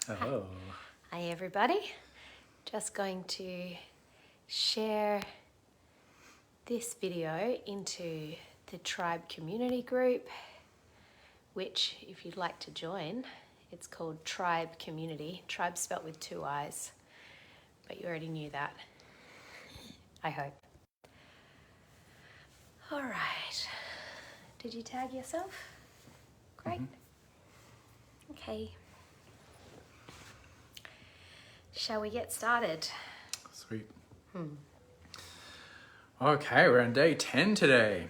Oh. Hi everybody, just going to share this video into the Tribe community group, which if you'd like to join, it's called Tribe Community. Tribe spelt with 2 I's, but you already knew that, I hope. All right, did you tag yourself? Great. Okay. Shall we get started? Sweet. Okay, we're on day 10 today.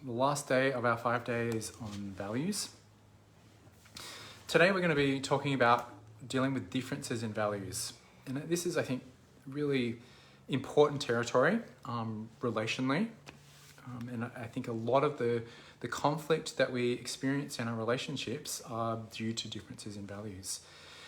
The last day of our 5 days on values. Today we're going to be talking about dealing with differences in values. And this is, I think, really important territory relationally. And I think a lot of the conflict that we experience in our relationships are due to differences in values.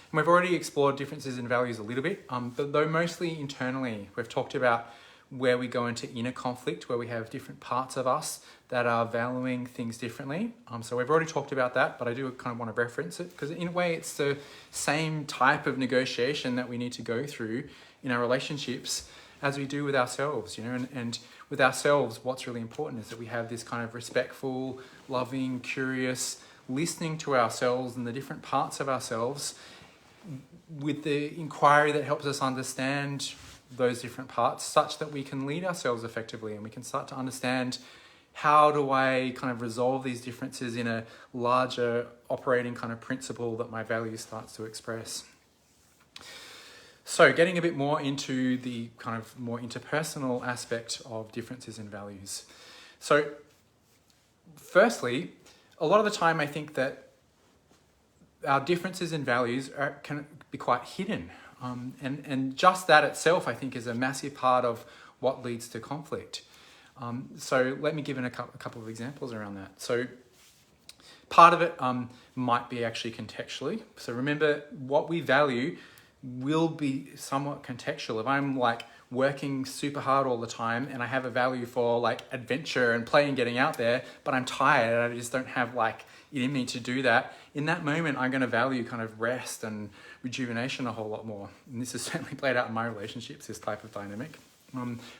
And we've already explored differences in values a little bit, but though mostly internally. We've talked about where we go into inner conflict, where we have different parts of us that are valuing things differently. So we've already talked about that, but I do kind of want to reference it because in a way it's the same type of negotiation that we need to go through in our relationships as we do with ourselves, and with ourselves, what's really important is that we have this kind of respectful, loving, curious, listening to ourselves and the different parts of ourselves with the inquiry that helps us understand those different parts such that we can lead ourselves effectively and we can start to understand how do I kind of resolve these differences in a larger operating kind of principle that my value starts to express. So getting a bit more into the kind of more interpersonal aspect of differences in values. So firstly, a lot of the time I think that our differences in values can be quite hidden. And just that itself, I think, is a massive part of what leads to conflict. So let me give a couple of examples around that. So part of it might be actually contextually. So remember, what we value will be somewhat contextual. If I'm like working super hard all the time and I have a value for like adventure and play and getting out there, but I'm tired and I just don't have like it in me to do that, in that moment I'm going to value kind of rest and rejuvenation a whole lot more. And this has certainly played out in my relationships, this type of dynamic.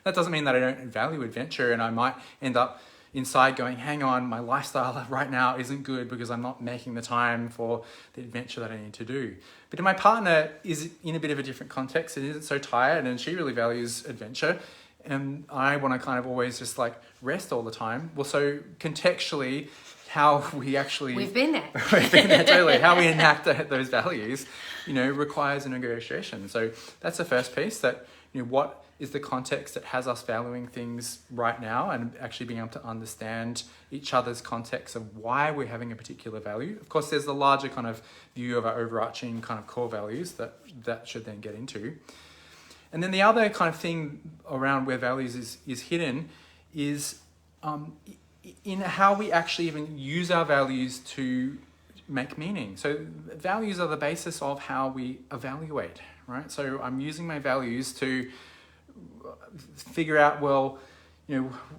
That doesn't mean that I don't value adventure and I might end up inside going, hang on, my lifestyle right now isn't good because I'm not making the time for the adventure that I need to do. But if my partner is in a bit of a different context and isn't so tired and she really values adventure and I want to kind of always just like rest all the time, well, so contextually, how we actually... We've been there. We've been there, totally. How we enact those values, requires a negotiation. So that's the first piece, that, what is the context that has us valuing things right now and actually being able to understand each other's context of why we're having a particular value. Of course, there's the larger kind of view of our overarching kind of core values that should then get into. And then the other kind of thing around where values is hidden is in how we actually even use our values to make meaning. So values are the basis of how we evaluate, right? So I'm using my values to figure out,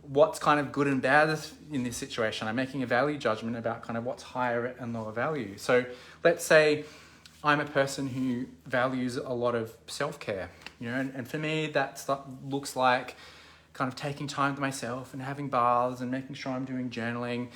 what's kind of good and bad in this situation. I'm making a value judgment about kind of what's higher and lower value. So let's say I'm a person who values a lot of self-care, and for me that stuff looks like kind of taking time to myself and having baths and making sure I'm doing journaling.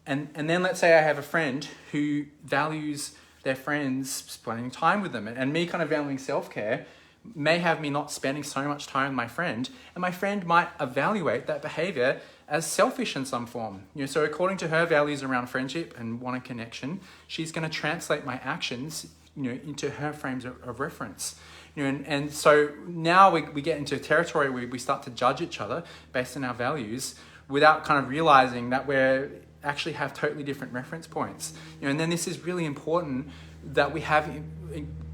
And then let's say I have a friend who values their friends spending time with them, and me kind of valuing self-care may have me not spending so much time with my friend, and my friend might evaluate that behavior as selfish in some form. So according to her values around friendship and wanting connection, she's going to translate my actions, into her frames of reference. And so now we get into territory where we start to judge each other based on our values without kind of realizing that we're actually have totally different reference points. And then this is really important that we have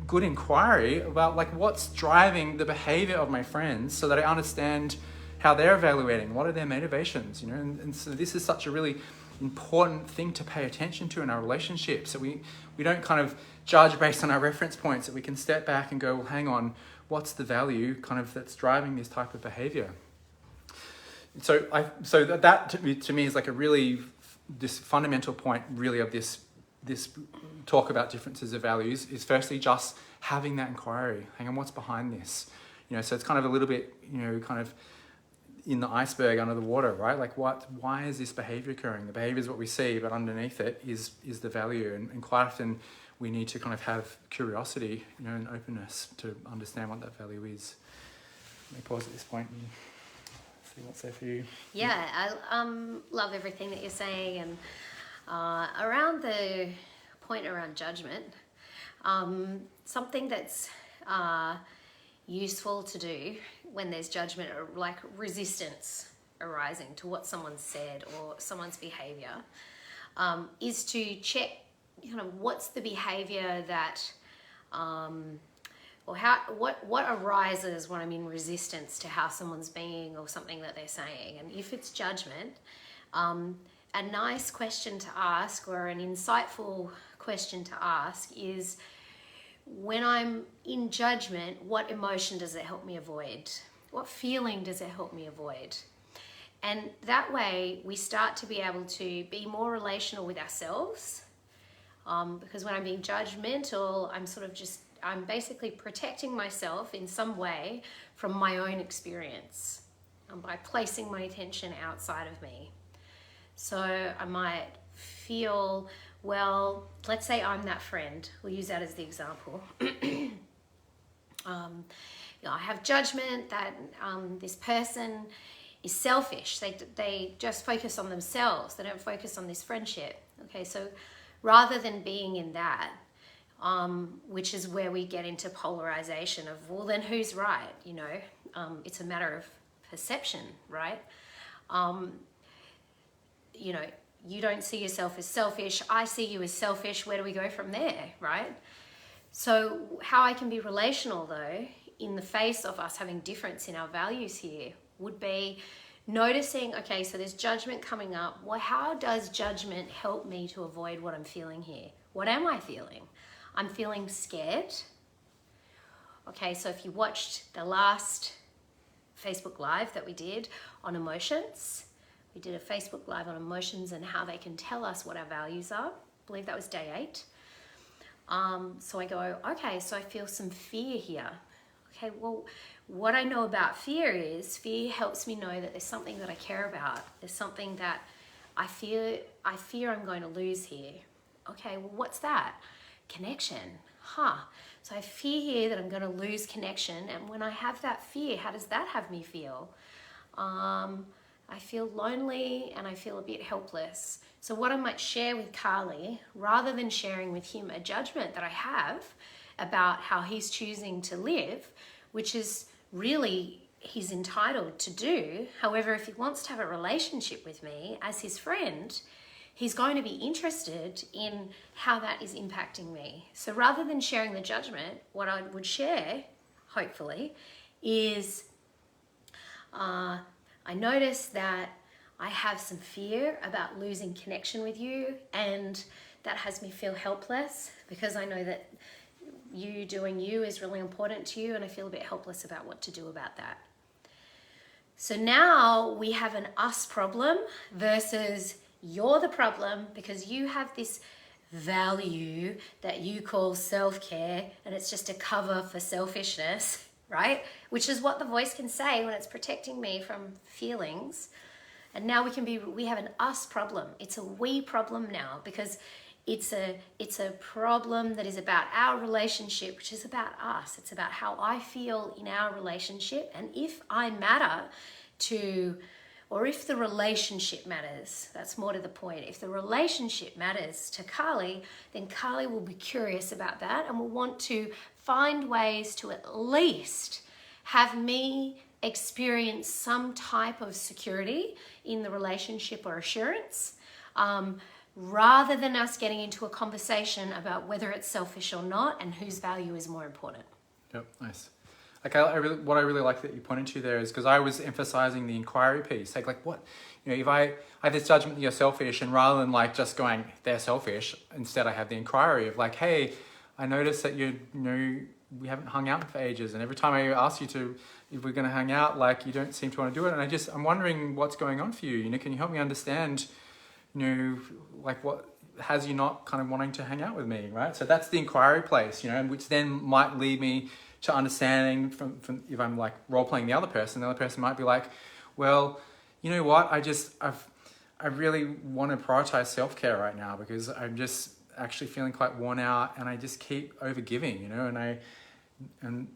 good inquiry about like what's driving the behavior of my friends so that I understand how they're evaluating, what are their motivations, and so this is such a really important thing to pay attention to in our relationships, so we don't kind of judge based on our reference points, that we can step back and go, well, hang on, what's the value kind of that's driving this type of behavior? So that to me is like a really this fundamental point really of this this talk about differences of values is firstly just having that inquiry. Hang on, what's behind this? You know, so it's kind of a little bit, you know, kind of in the iceberg under the water, right? Like why is this behavior occurring? The behavior is what we see, but underneath it is the value. And quite often we need to kind of have curiosity, you know, and openness to understand what that value is. Let me pause at this point and see what's there for you. Yeah, I love everything that you're saying, and around the point around judgment, something that's useful to do when there's judgment, or like resistance arising to what someone said or someone's behavior, is to check, you know, what's the behavior that or what arises when I'm in resistance to how someone's being or something that they're saying. And if it's judgment, a nice question to ask, or an insightful question to ask, is, when I'm in judgment, what emotion does it help me avoid? What feeling does it help me avoid? And that way we start to be able to be more relational with ourselves, because when I'm being judgmental, I'm basically protecting myself in some way from my own experience, by placing my attention outside of me. So I might feel, well, let's say I'm that friend. We'll use that as the example. You know, I have judgment that this person is selfish. They just focus on themselves. They don't focus on this friendship. Okay, so rather than being in that, which is where we get into polarization of, well, then who's right? You know, it's a matter of perception, right? You know, you don't see yourself as selfish. I see you as selfish. Where do we go from there, right? So how I can be relational, though, in the face of us having difference in our values here, would be noticing, okay, so there's judgment coming up. Well, how does judgment help me to avoid what I'm feeling here? What am I feeling? I'm feeling scared. Okay, so if you watched the last Facebook Live that we did on emotions, we did a Facebook Live on emotions and how they can tell us what our values are. I believe that was day 8. So I go, okay, so I feel some fear here. Okay, well, what I know about fear is, fear helps me know that there's something that I care about. There's something that I fear I'm going to lose here. Okay, well, what's that? Connection. So I have fear here that I'm going to lose connection. And when I have that fear, how does that have me feel? I feel lonely and I feel a bit helpless. So what I might share with Carly, rather than sharing with him a judgment that I have about how he's choosing to live, which is really he's entitled to do. However, if he wants to have a relationship with me as his friend, he's going to be interested in how that is impacting me. So rather than sharing the judgment, what I would share, hopefully, is I notice that I have some fear about losing connection with you, and that has me feel helpless because I know that you doing you is really important to you, and I feel a bit helpless about what to do about that. So now we have an us problem versus you're the problem, because you have this value that you call self-care, and it's just a cover for selfishness, right? Which is what the voice can say when it's protecting me from feelings. And now we have an us problem. It's a we problem now, because it's a problem that is about our relationship, which is about us. It's about how I feel in our relationship. And if I matter to, or if the relationship matters, that's more to the point. If the relationship matters to Carly, then Carly will be curious about that and will want to find ways to at least have me experience some type of security in the relationship or assurance, rather than us getting into a conversation about whether it's selfish or not and whose value is more important. Yep, nice. Okay, what I really like that you pointed to there is, because I was emphasizing the inquiry piece. Like what, you know, if I have this judgment that you're selfish, and rather than like just going, they're selfish, instead I have the inquiry of like, hey, I noticed that you know, we haven't hung out for ages, and every time I ask you to, if we're going to hang out, like you don't seem to want to do it, and I'm wondering what's going on for you. You know, can you help me understand, you know, like what, has you not kind of wanting to hang out with me, right? So that's the inquiry place, you know, which then might lead me to understanding from if I'm like role playing the other person might be like, well, you know what, I really want to prioritize self-care right now because I'm just actually feeling quite worn out and I just keep over giving, you know, and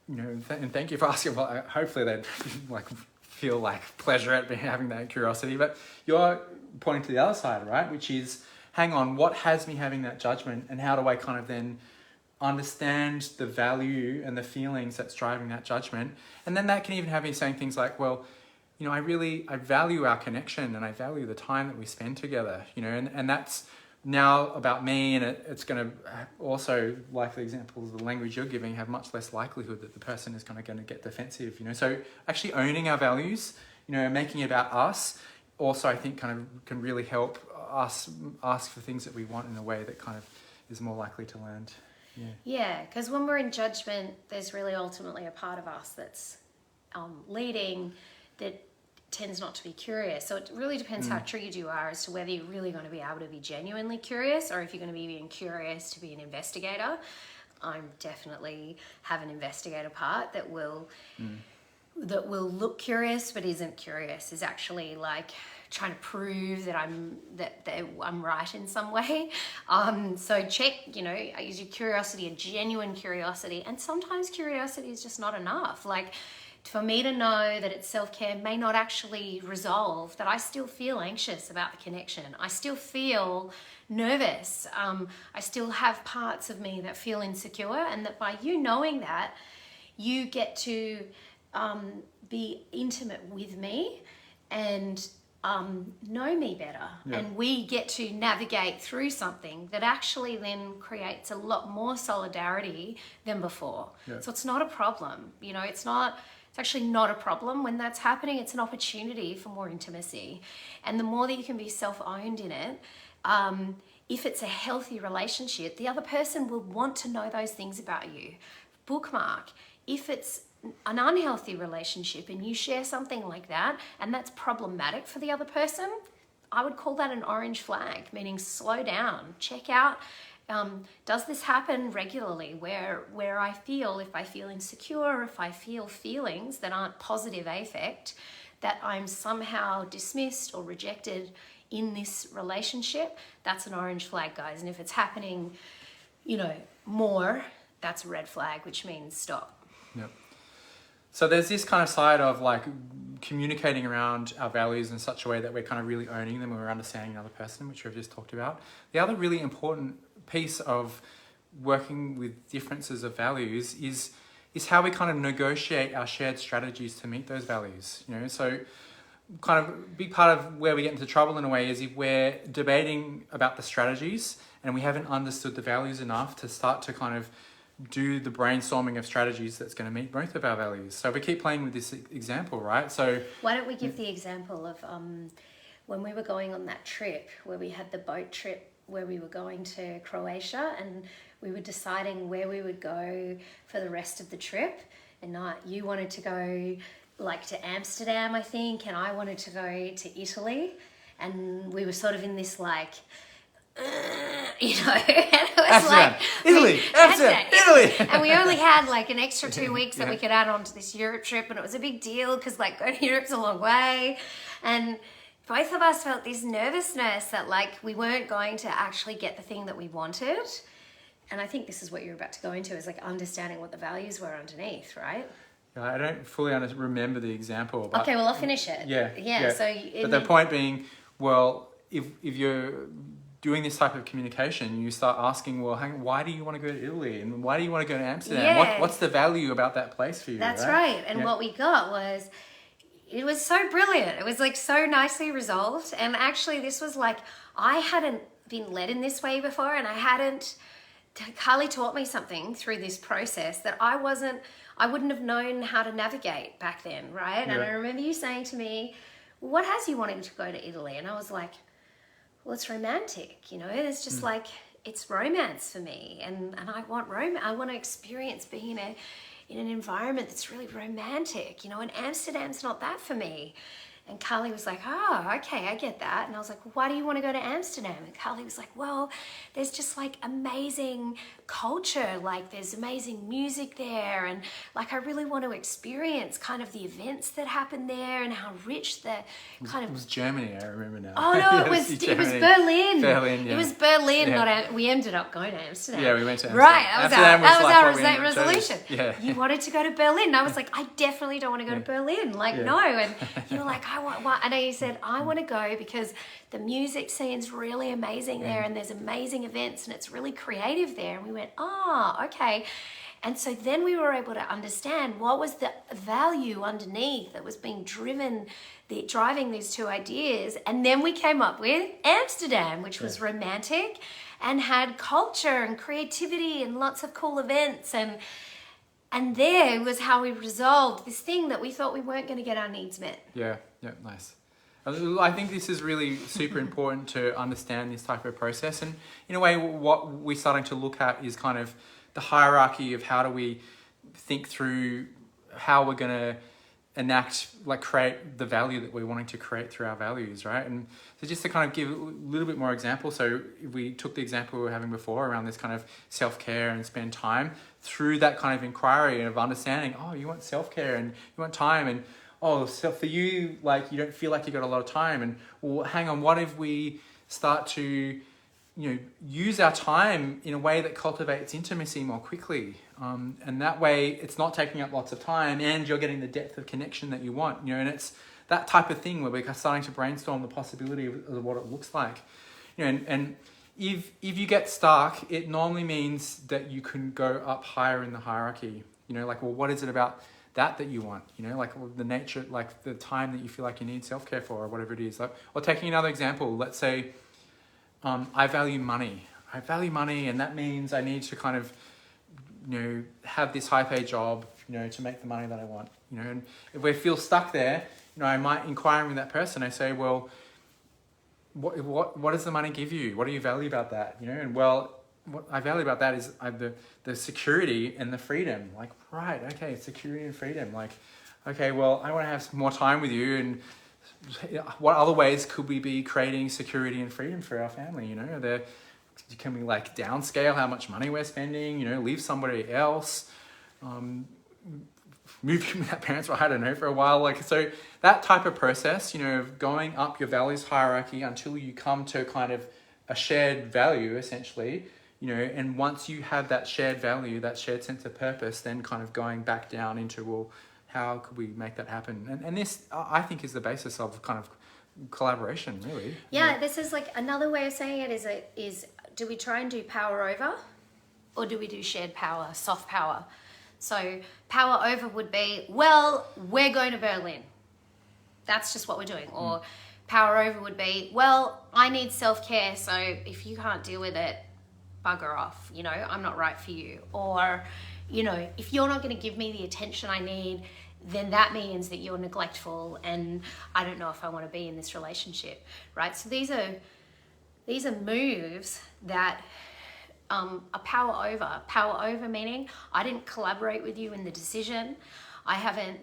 you know, and thank you for asking. Well, hopefully they'd like feel like pleasure at having that curiosity, but you're pointing to the other side, right? Which is, hang on, what has me having that judgment and how do I kind of then understand the value and the feelings that's driving that judgment? And then that can even have me saying things like, well, you know, I value our connection and I value the time that we spend together, you know, and that's now about me, and it's going to also, like the examples of the language you're giving, have much less likelihood that the person is going to get defensive, you know. So actually owning our values, you know, making it about us, also I think kind of can really help us ask for things that we want in a way that kind of is more likely to land. Yeah, because when we're in judgment, there's really ultimately a part of us that's leading that tends not to be curious. So it really depends how triggered you are as to whether you're really going to be able to be genuinely curious or if you're going to be being curious to be an investigator. I'm definitely have an investigator part that will look curious but isn't curious, is actually like trying to prove that I'm right in some way. So check, you know, is your curiosity a genuine curiosity? And sometimes curiosity is just not enough. Like, for me to know that it's self-care may not actually resolve that I still feel anxious about the connection. I still feel nervous. I still have parts of me that feel insecure, and that by you knowing that, you get to be intimate with me and know me better. Yeah. And we get to navigate through something that actually then creates a lot more solidarity than before. Yeah. So it's not a problem, you know, it's actually not a problem when that's happening. It's an opportunity for more intimacy. And the more that you can be self-owned in it, if it's a healthy relationship, the other person will want to know those things about you. Bookmark. If it's an unhealthy relationship and you share something like that and that's problematic for the other person, I would call that an orange flag, meaning slow down, check out. Does this happen regularly where I feel, if I feel insecure, if I feel feelings that aren't positive affect, that I'm somehow dismissed or rejected in this relationship? That's an orange flag, guys. And if it's happening, you know, more, that's a red flag, which means stop. Yep. So there's this kind of side of like communicating around our values in such a way that we're kind of really owning them and we're understanding another person, which we've just talked about. The other really important piece of working with differences of values is how we kind of negotiate our shared strategies to meet those values. You know, so kind of a big part of where we get into trouble in a way is if we're debating about the strategies and we haven't understood the values enough to start to kind of do the brainstorming of strategies that's going to meet both of our values. So we keep playing with this example, right? So why don't we give the example of when we were going on that trip where we had the boat trip where we were going to Croatia and we were deciding where we would go for the rest of the trip. And you wanted to go like to Amsterdam, I think, and I wanted to go to Italy. And we were sort of in this like, you know, and it was Amsterdam, like Italy, Amsterdam, Italy. And we only had like an extra 2 weeks that we could add on to this Europe trip, and it was a big deal because like going to Europe's a long way, and both of us felt this nervousness that like we weren't going to actually get the thing that we wanted. And I think this is what you're about to go into, is like understanding what the values were underneath, right? I don't fully remember the example. But okay, well I'll finish it. Yeah. So but the point being, well, if you're doing this type of communication, you start asking, well, why do you want to go to Italy? And why do you want to go to Amsterdam? Yeah. What's the value about that place for you? That's right. And what we got was, it was so brilliant. It was like so nicely resolved. And actually this was like, I hadn't been led in this way before, and Carly taught me something through this process that I wouldn't have known how to navigate back then, right? Yeah. And I remember you saying to me, what has you wanting to go to Italy? And I was like, well, it's romantic, you know, it's just like, it's romance for me. And I want romance. I want to experience being in an environment that's really romantic, you know, and Amsterdam's not that for me. And Carly was like, oh, okay, I get that. And I was like, well, why do you want to go to Amsterdam? And Carly was like, well, there's just like amazing culture. Like there's amazing music there. And like, I really want to experience kind of the events that happen there and how rich the kind of... It was Germany, I remember now. Oh no, it was Berlin. Berlin, yeah. It was Berlin, Yeah. we ended up going to Amsterdam. Yeah, we went to Amsterdam. Right, that was our what we resolution. chose. Yeah. You wanted to go to Berlin. And I was like, I definitely don't want to go to Berlin. Like, Yeah. no. And you were like, and you said, I want to go because the music scene's really amazing there and there's amazing events and it's really creative there. And we went, okay. And so then we were able to understand what was the value underneath that was being driving these two ideas. And then we came up with Amsterdam, which was romantic and had culture and creativity and lots of cool events. And there was how we resolved this thing that we thought we weren't going to get our needs met. Yeah, nice. I think this is really super important to understand this type of process. And in a way, what we're starting to look at is kind of the hierarchy of how do we think through how we're going to create the value that we're wanting to create through our values, right? And so just to kind of give a little bit more example, so if we took the example we were having before around this kind of self-care and spend time through that kind of inquiry and of understanding, you want self-care and you want time, and so for you, like, you don't feel like you got a lot of time, and well, hang on, what if we start to use our time in a way that cultivates intimacy more quickly, and that way it's not taking up lots of time and you're getting the depth of connection that you want, and it's that type of thing where we're starting to brainstorm the possibility of what it looks like, and if you get stuck, it normally means that you can go up higher in the hierarchy, what is it about that you want, the nature, like the time that you feel like you need self-care for, or whatever it is. Or taking another example, let's say I value money, and that means I need to kind of have this high paid job to make the money that I want, and if we feel stuck there, I might inquire with that person. I say, well, what does the money give you? What do you value about that? And well, what I value about that is the security and the freedom. Like, right, okay, security and freedom. Like, okay, well, I want to have some more time with you, and what other ways could we be creating security and freedom for our family? Can we like downscale how much money we're spending? Leave somebody else, move in with our parents, I don't know, for a while. Like, so that type of process, of going up your values hierarchy until you come to kind of a shared value, essentially. And once you have that shared value, that shared sense of purpose, then kind of going back down into, well, how could we make that happen? And this, I think, is the basis of kind of collaboration, really. Yeah, this is like another way of saying it is do we try and do power over, or do we do shared power, soft power? So power over would be, well, we're going to Berlin. That's just what we're doing. Or power over would be, well, I need self-care, so if you can't deal with it, bugger off, I'm not right for you. Or, if you're not going to give me the attention I need, then that means that you're neglectful and I don't know if I want to be in this relationship, right? So these are moves that are power over. Power over meaning I didn't collaborate with you in the decision. I haven't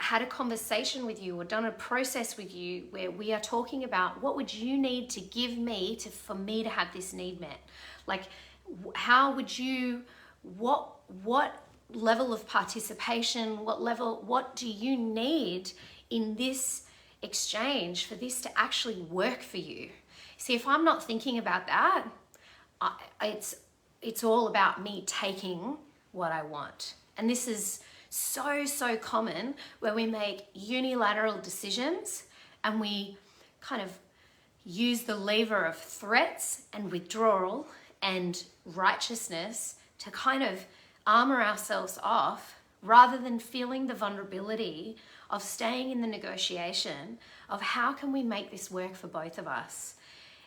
had a conversation with you or done a process with you where we are talking about what would you need to give me for me to have this need met. Like, how would you, what level of participation, what do you need in this exchange for this to actually work for you? See, if I'm not thinking about that, it's all about me taking what I want. And this is so common where we make unilateral decisions and we kind of use the lever of threats and withdrawal and righteousness to kind of armor ourselves off rather than feeling the vulnerability of staying in the negotiation of how can we make this work for both of us.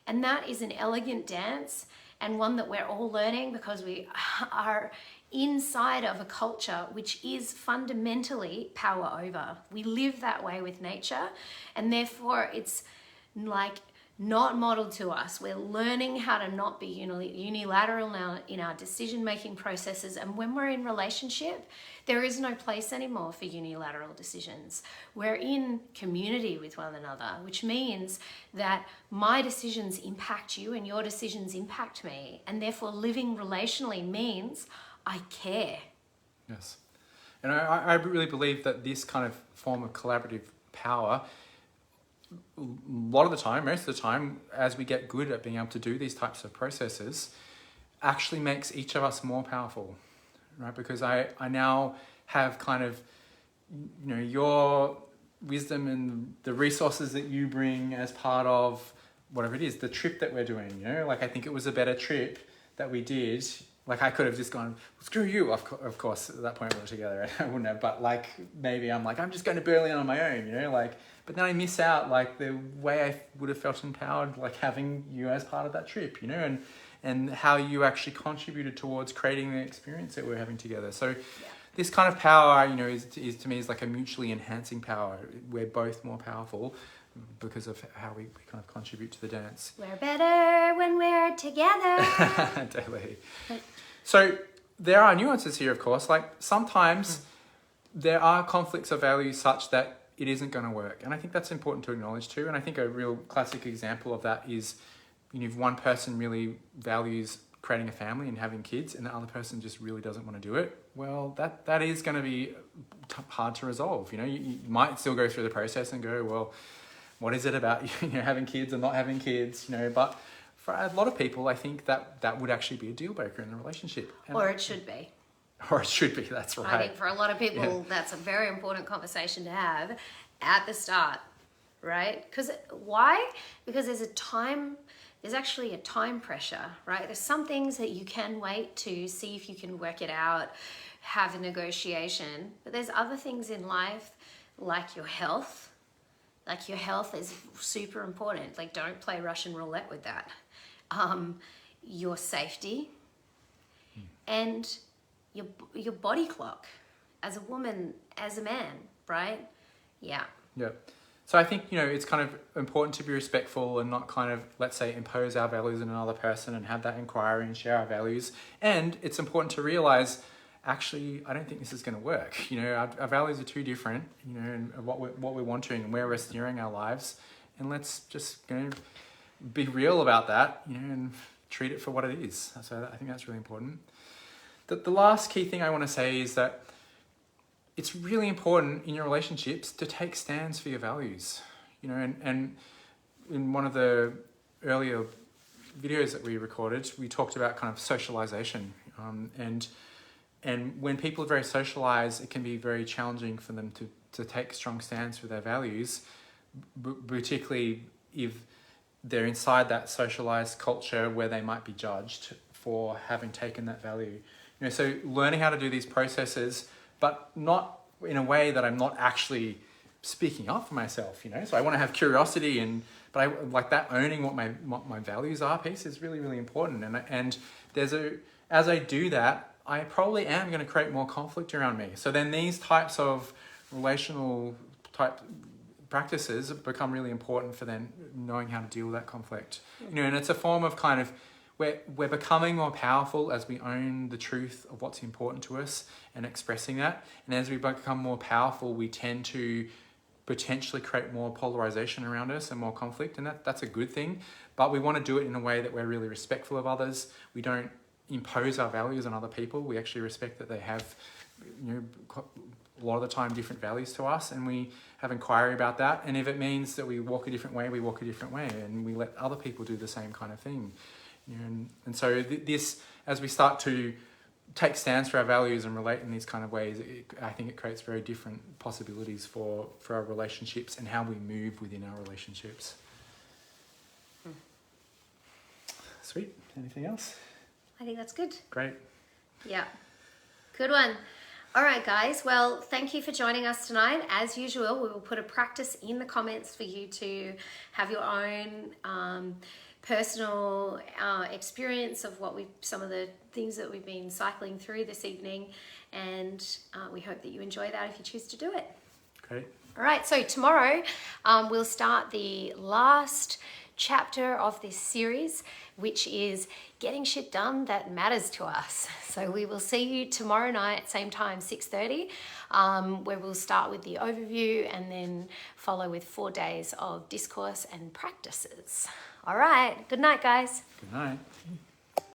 And that is an elegant dance, and one that we're all learning because we are inside of a culture which is fundamentally power over. We live that way with nature, and therefore it's like not modeled to us. We're learning how to not be unilateral now in our decision-making processes. And when we're in relationship, there is no place anymore for unilateral decisions. We're in community with one another, which means that my decisions impact you and your decisions impact me. And therefore living relationally means I care. Yes. And I really believe that this kind of form of collaborative power, a lot of the time, most of the time, as we get good at being able to do these types of processes, actually makes each of us more powerful, right? Because I now have kind of, your wisdom and the resources that you bring as part of whatever it is, the trip that we're doing, like I think it was a better trip that we did. Like I could have just gone, screw you, of course, at that point we were together, I wouldn't have, but like, maybe I'm like, I'm just going to Berlin on my own, like, but then I miss out like the way I would have felt empowered, like having you as part of that trip, and how you actually contributed towards creating the experience that we're having together. So this kind of power, is to me is like a mutually enhancing power. We're both more powerful because of how we kind of contribute to the dance. We're better when we're together. Totally. So there are nuances here, of course. Like sometimes there are conflicts of values such that it isn't going to work. And I think that's important to acknowledge too. And I think a real classic example of that is, if one person really values creating a family and having kids and the other person just really doesn't want to do it, well, that is going to be hard to resolve. You might still go through the process and go, well, what is it about having kids and not having kids, but for a lot of people, I think that would actually be a deal breaker in the relationship. Or it should be. Or it should be, that's right. I think for a lot of people, that's a very important conversation to have at the start, right? Why? Because there's actually a time pressure, right? There's some things that you can wait to see if you can work it out, have a negotiation, but there's other things in life like your health. Like your health is super important. Like don't play Russian roulette with that. Your safety and your body clock as a woman, as a man, right? Yeah. So I think, it's kind of important to be respectful and not kind of, let's say, impose our values on another person and have that inquiry and share our values. And it's important to realize, actually, I don't think this is going to work. Our values are too different, and what we're wanting and where we're steering our lives. And let's just, be real about that, and treat it for what it is. So I think that's really important. The last key thing I want to say is that it's really important in your relationships to take stands for your values, and in one of the earlier videos that we recorded, we talked about kind of socialization, and when people are very socialized, it can be very challenging for them to take strong stands for their values, particularly if they're inside that socialized culture where they might be judged for having taken that value. So learning how to do these processes, but not in a way that I'm not actually speaking up for myself, So I want to have curiosity, but I like that owning what my values are piece is really, really important. And as I do that, I probably am going to create more conflict around me. So then these types of relational type practices become really important for then knowing how to deal with that conflict. And it's a form of kind of, we're becoming more powerful as we own the truth of what's important to us and expressing that. And as we become more powerful, we tend to potentially create more polarization around us and more conflict. And that's a good thing. But we want to do it in a way that we're really respectful of others. We don't impose our values on other people. We actually respect that they have, a lot of the time different values to us, and we have inquiry about that. And if it means that we walk a different way, we walk a different way, and we let other people do the same kind of thing. And so this, as we start to take stands for our values and relate in these kind of ways, I think it creates very different possibilities for our relationships and how we move within our relationships. Sweet. Anything else? I think that's good. Great. Yeah. Good one. All right, guys. Well, thank you for joining us tonight. As usual, we will put a practice in the comments for you to have your own personal experience of some of the things that we've been cycling through this evening, and we hope that you enjoy that if you choose to do it. Great. All right, so tomorrow we'll start the last chapter of this series, which is getting shit done that matters to us. So we will see you tomorrow night, same time, 6:30, where we'll start with the overview and then follow with 4 days of discourse and practices. All right, good night, guys. Good night.